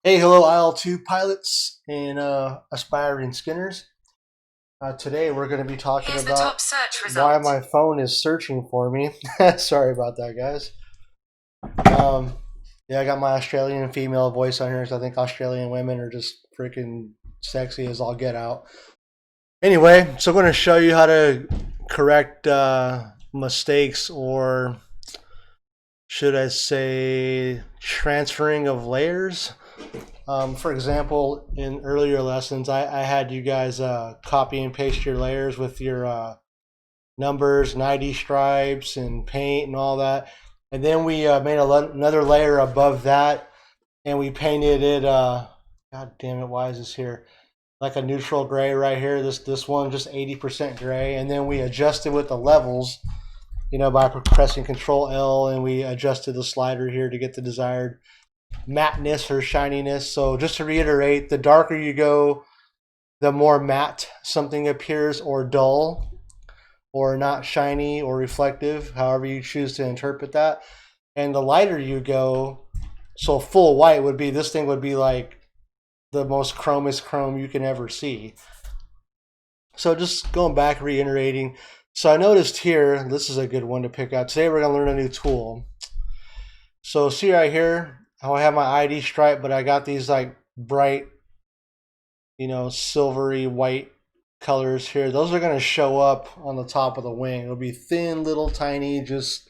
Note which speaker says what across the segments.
Speaker 1: Hey, hello, IL-2 pilots and aspiring skinners. Today we're going to be talking
Speaker 2: Here's the
Speaker 1: about
Speaker 2: top search
Speaker 1: why
Speaker 2: result.
Speaker 1: my phone is searching for me. Sorry about that, guys. Um, yeah, I got my Australian female voice on here, so I think Australian women are just freaking sexy as all get out. Anyway, so I'm going to show you how to correct mistakes, or should I say transferring of layers. For example, in earlier lessons, I had you guys copy and paste your layers with your numbers and ID stripes and paint and all that. And then we made another layer above that, and we painted it. God damn it! Why is this here? Like a neutral gray right here. This one just 80% gray, and then we adjusted with the levels. By pressing Control L, and we adjusted the slider here to get the desired matteness or shininess. So just to reiterate, the darker you go, the more matte something appears, or dull, or not shiny or reflective, however you choose to interpret that. And the lighter you go, so full white would be, this thing would be like the most chromest chrome you can ever see. So just going back, reiterating. So I noticed here, this is a good one to pick out. Today we're going to learn a new tool. So see right here how I have my ID stripe, but I got these like bright, silvery white colors here. Those are going to show up on the top of the wing. It'll be thin, little, tiny, just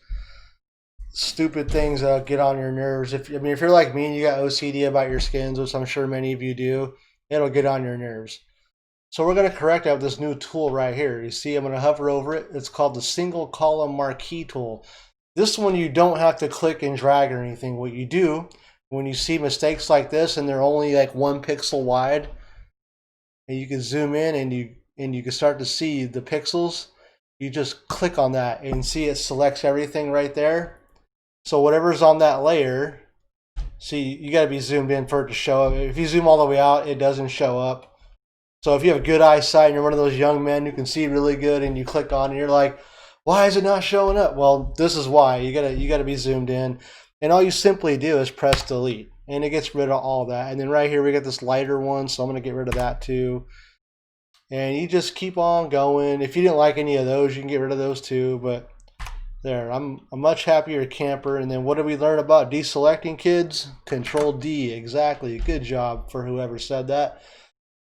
Speaker 1: stupid things that'll get on your nerves. If you're like me and you got OCD about your skins, which I'm sure many of you do, it'll get on your nerves. So we're going to correct that with this new tool right here. You see, I'm going to hover over it. It's called the single column marquee tool. This one you don't have to click and drag or anything. What you do when you see mistakes like this and they're only like 1 pixel wide, and you can zoom in and you can start to see the pixels. You just click on that and see it selects everything right there. So whatever's on that layer, see, you got to be zoomed in for it to show up. If you zoom all the way out, it doesn't show up. So if you have good eyesight and you're one of those young men who can see really good, and you click on it and you're like, why is it not showing up? Well, this is why. You gotta be zoomed in. And all you simply do is press delete. And it gets rid of all that. And then right here we got this lighter one, so I'm gonna get rid of that too. And you just keep on going. If you didn't like any of those, you can get rid of those too. But there, I'm a much happier camper. And then what did we learn about deselecting, kids? Control D, exactly. Good job for whoever said that.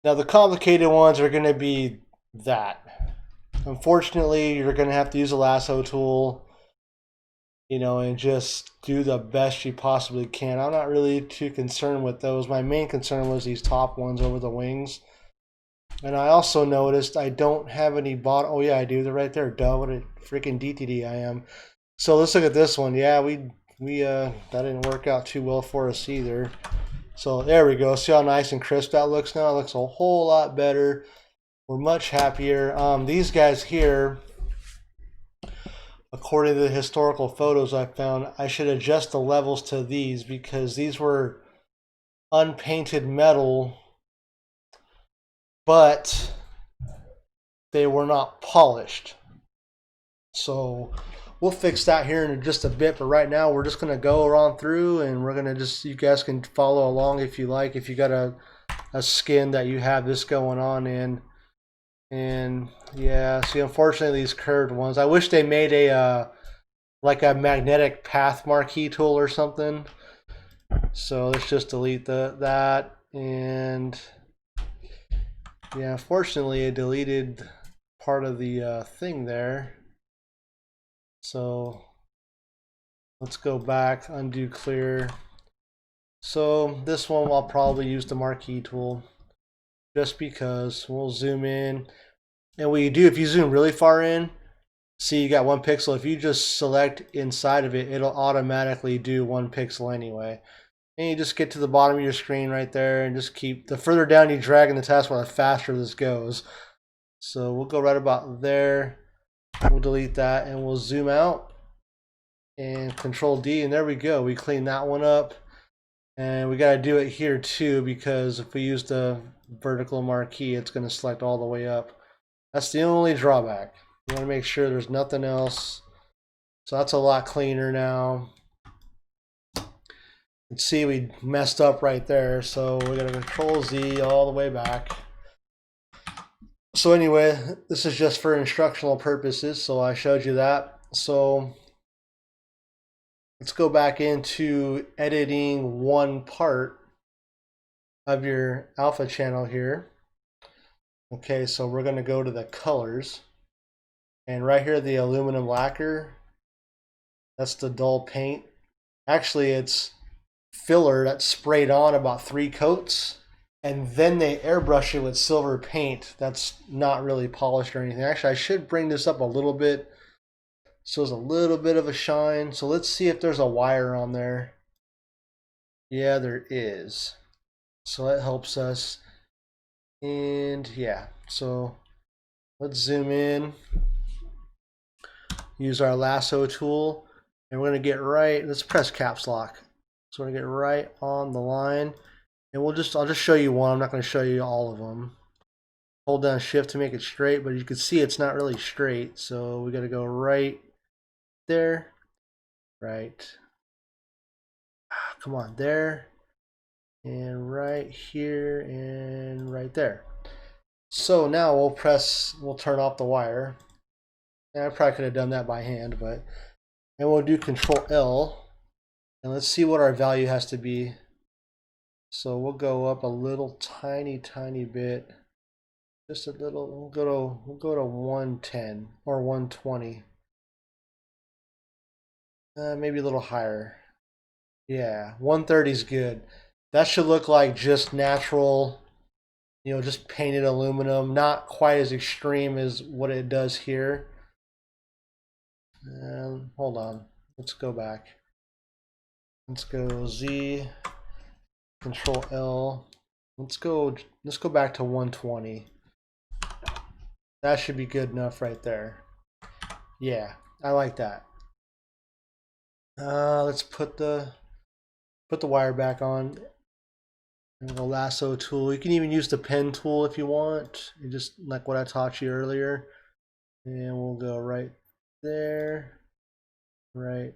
Speaker 1: Now the complicated ones are going to be that. Unfortunately, you're going to have to use a lasso tool, and just do the best you possibly can. I'm not really too concerned with those. My main concern was these top ones over the wings. And I also noticed I don't have any bottom. Oh yeah, I do. They're right there. Duh, what a freaking DTD I am. So let's look at this one. Yeah, we that didn't work out too well for us either. So there we go. See how nice and crisp that looks now? It looks a whole lot better. We're much happier. These guys here, according to the historical photos I found, I should adjust the levels to these because these were unpainted metal, but they were not polished. So we'll fix that here in just a bit. But right now, we're just going to go on through, and we're going to just, you guys can follow along if you like. If you got a skin that you have this going on in. And yeah, see, unfortunately, these curved ones. I wish they made a like a magnetic path marquee tool or something. So let's just delete that. And yeah, unfortunately, it deleted part of the thing there. So let's go back, undo clear. So this one I'll probably use the marquee tool just because. We'll zoom in. And what you do, if you zoom really far in, see you got 1 pixel. If you just select inside of it, it'll automatically do 1 pixel anyway. And you just get to the bottom of your screen right there and just keep, the further down you drag in the taskbar, the faster this goes. So we'll go right about there. We'll delete that and we'll zoom out and Control D, and there we go. We clean that one up. And we got to do it here too, because if we use the vertical marquee, it's going to select all the way up. That's the only drawback. You want to make sure there's nothing else. So that's a lot cleaner now. You can see we messed up right there, so we're gonna Control Z all the way back. So anyway, this is just for instructional purposes, so I showed you that. So let's go back into editing one part of your alpha channel here. Okay, so we're going to go to the colors, and right here the aluminum lacquer, that's the dull paint. Actually, it's filler that's sprayed on about 3 coats, and then they airbrush it with silver paint that's not really polished or anything. Actually, I should bring this up a little bit so there's a little bit of a shine. So let's see if there's a wire on there. Yeah, there is. So that helps us. And yeah, so let's zoom in, use our lasso tool, and we're going to get right, let's press caps lock. So we're going to get right on the line, and I'll just show you one. I'm not going to show you all of them. Hold down shift to make it straight, but you can see it's not really straight. So we got to go right there, right. Come on, there, and right here, and right there. So now we'll turn off the wire. I probably could have done that by hand, and we'll do Control L, and let's see what our value has to be. So we'll go up a little tiny bit, just a little. We'll go to 110 or 120, maybe a little higher. Yeah, 130 is good. That should look like just natural, just painted aluminum, not quite as extreme as what it does here. Hold on, let's go back. Let's go Z, Control L. Let's go back to 120. That should be good enough right there. Yeah, I like that. Let's put the wire back on. And the lasso tool. You can even use the pen tool if you want. Just like what I taught you earlier. And we'll go right there, right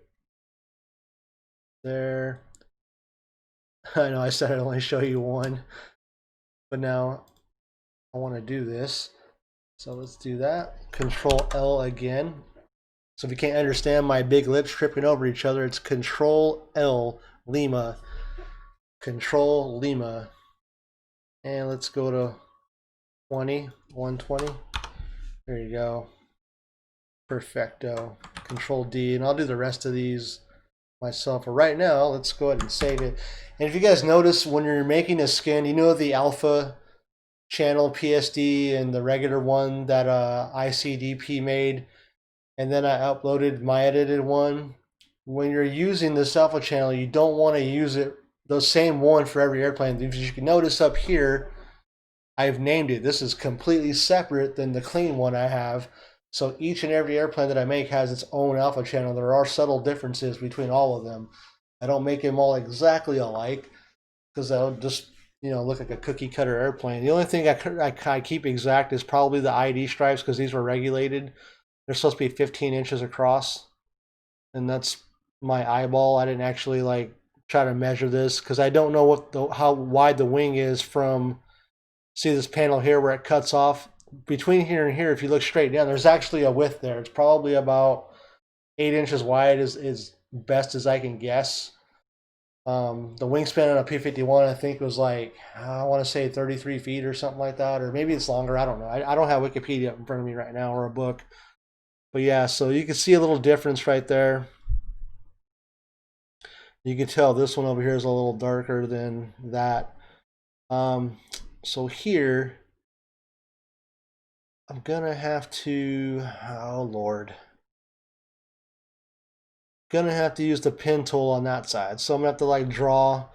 Speaker 1: there. I know I said I'd only show you one, but now I want to do this. So let's do that. Control L again. So if you can't understand my big lips tripping over each other, it's Control L, Lima. Control Lima. And let's go to 120. There you go. Perfecto. Control D, and I'll do the rest of these myself. But right now, let's go ahead and save it. And if you guys notice, when you're making a skin, the alpha channel PSD and the regular one that ICDP made, and then I uploaded my edited one. When you're using this alpha channel, you don't want to use it the same one for every airplane. Because you can notice up here, I've named it. This is completely separate than the clean one I have. So each and every airplane that I make has its own alpha channel. There are subtle differences between all of them. I don't make them all exactly alike because that would just look like a cookie cutter airplane. The only thing I keep exact is probably the ID stripes because these were regulated. They're supposed to be 15 inches across, and that's my eyeball. I didn't actually try to measure this because I don't know how wide the wing is from. See this panel here where it cuts off between here and here. If you look straight down, there's actually a width there. It's probably about 8 inches wide, is best as I can guess. The wingspan on a P-51, I think, was I want to say 33 feet or something like that, or maybe it's longer. I don't know. I don't have Wikipedia in front of me right now or a book. But yeah, so you can see a little difference right there. You can tell this one over here is a little darker than that. So here, I'm gonna have to, oh Lord, gonna have to use the pen tool on that side. So I'm gonna have to draw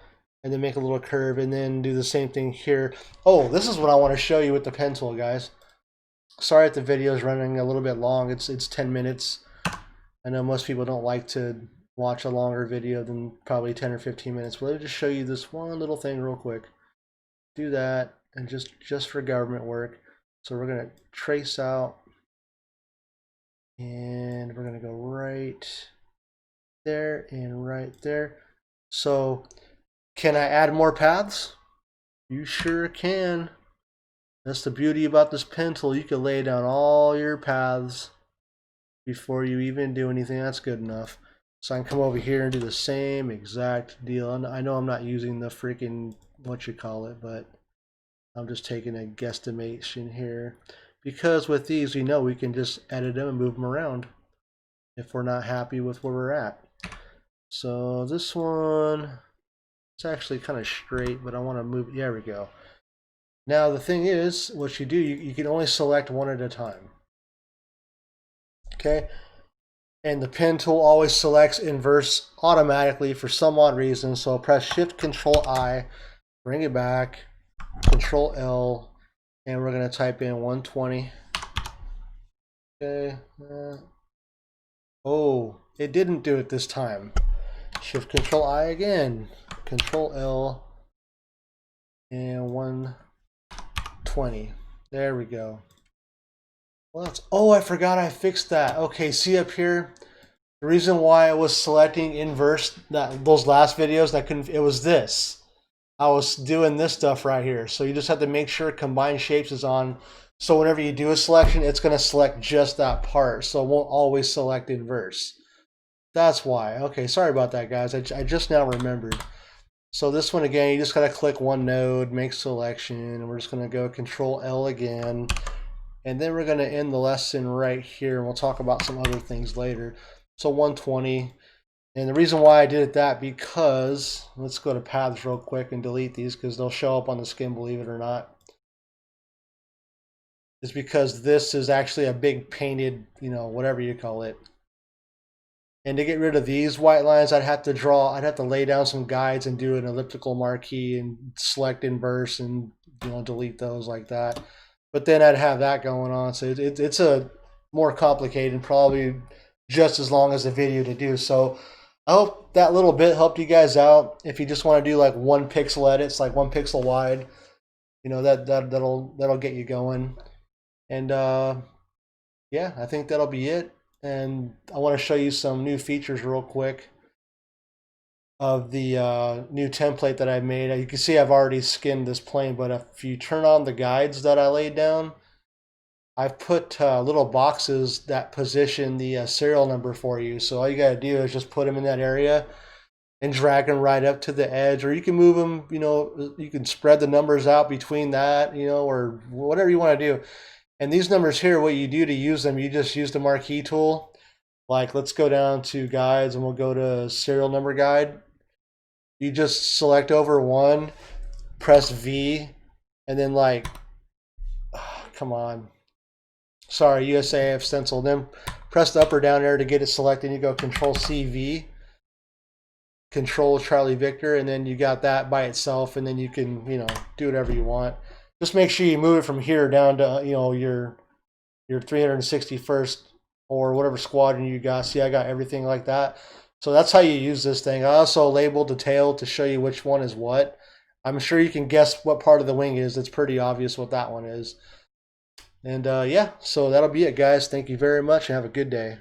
Speaker 1: and then make a little curve and then do the same thing here. Oh, this is what I want to show you with the pen tool, guys. Sorry if the video is running a little bit long. It's 10 minutes. I know most people don't like to watch a longer video than probably 10 or 15 minutes. But let me just show you this one little thing real quick. Do that, and just for government work. So we're gonna trace out, and we're gonna go right there and right there. So Can I add more paths? You sure can. That's the beauty about this pen tool. You can lay down all your paths before you even do anything. That's good enough. So I can come over here and do the same exact deal. I know I'm not using the freaking what you call it, but I'm just taking a guesstimation here. Because with these, we know we can just edit them and move them around if we're not happy with where we're at. So this one, it's actually kind of straight, but I want to move. There we go. Now the thing is, what you do, you can only select one at a time. Okay, and the pen tool always selects inverse automatically for some odd reason. So I'll press Shift Control I, bring it back, Control L, and we're going to type in 120. Okay. Oh, it didn't do it this time. Shift Control I again, Control L, and 120. There we go. Well, oh, I forgot I fixed that. Okay, see up here, the reason why I was selecting inverse those last videos, that couldn't. It was this. I was doing this stuff right here. So you just have to make sure Combine Shapes is on. So whenever you do a selection, it's going to select just that part. So it won't always select inverse. That's why. Okay, sorry about that, guys. I just now remembered. So this one again, you just got to click one node, make selection, and we're just going to go Control L again. And then we're going to end the lesson right here, and we'll talk about some other things later. So 120. And the reason why I did it that, because, let's go to paths real quick and delete these because they'll show up on the skin, believe it or not. Is because this is actually a big painted, whatever you call it. And to get rid of these white lines, I'd have to lay down some guides and do an elliptical marquee and select inverse and delete those like that. But then I'd have that going on. So it's a more complicated and probably just as long as the video to do. So I hope that little bit helped you guys out. If you just want to do like 1 pixel edits, like 1 pixel wide, that'll get you going. And yeah, I think that'll be it. And I want to show you some new features real quick of the new template that I made. You can see I've already skinned this plane, but if you turn on the guides that I laid down, I've put little boxes that position the serial number for you. So all you got to do is just put them in that area and drag them right up to the edge, or you can move them, you can spread the numbers out between that, or whatever you want to do. And these numbers here, what you do to use them, you just use the Marquee tool. Like, let's go down to guides and we'll go to serial number guide. You just select over 1, press V, and then come on. Sorry, USAF stencil. Then press the up or down arrow to get it selected. You go Control CV, Control Charlie Victor, and then you got that by itself, and then you can, do whatever you want. Just make sure you move it from here down to, your 361st or whatever squadron you got. See, I got everything like that. So that's how you use this thing. I also labeled the tail to show you which one is what. I'm sure you can guess what part of the wing is. It's pretty obvious what that one is. And yeah, so that'll be it, guys. Thank you very much and have a good day.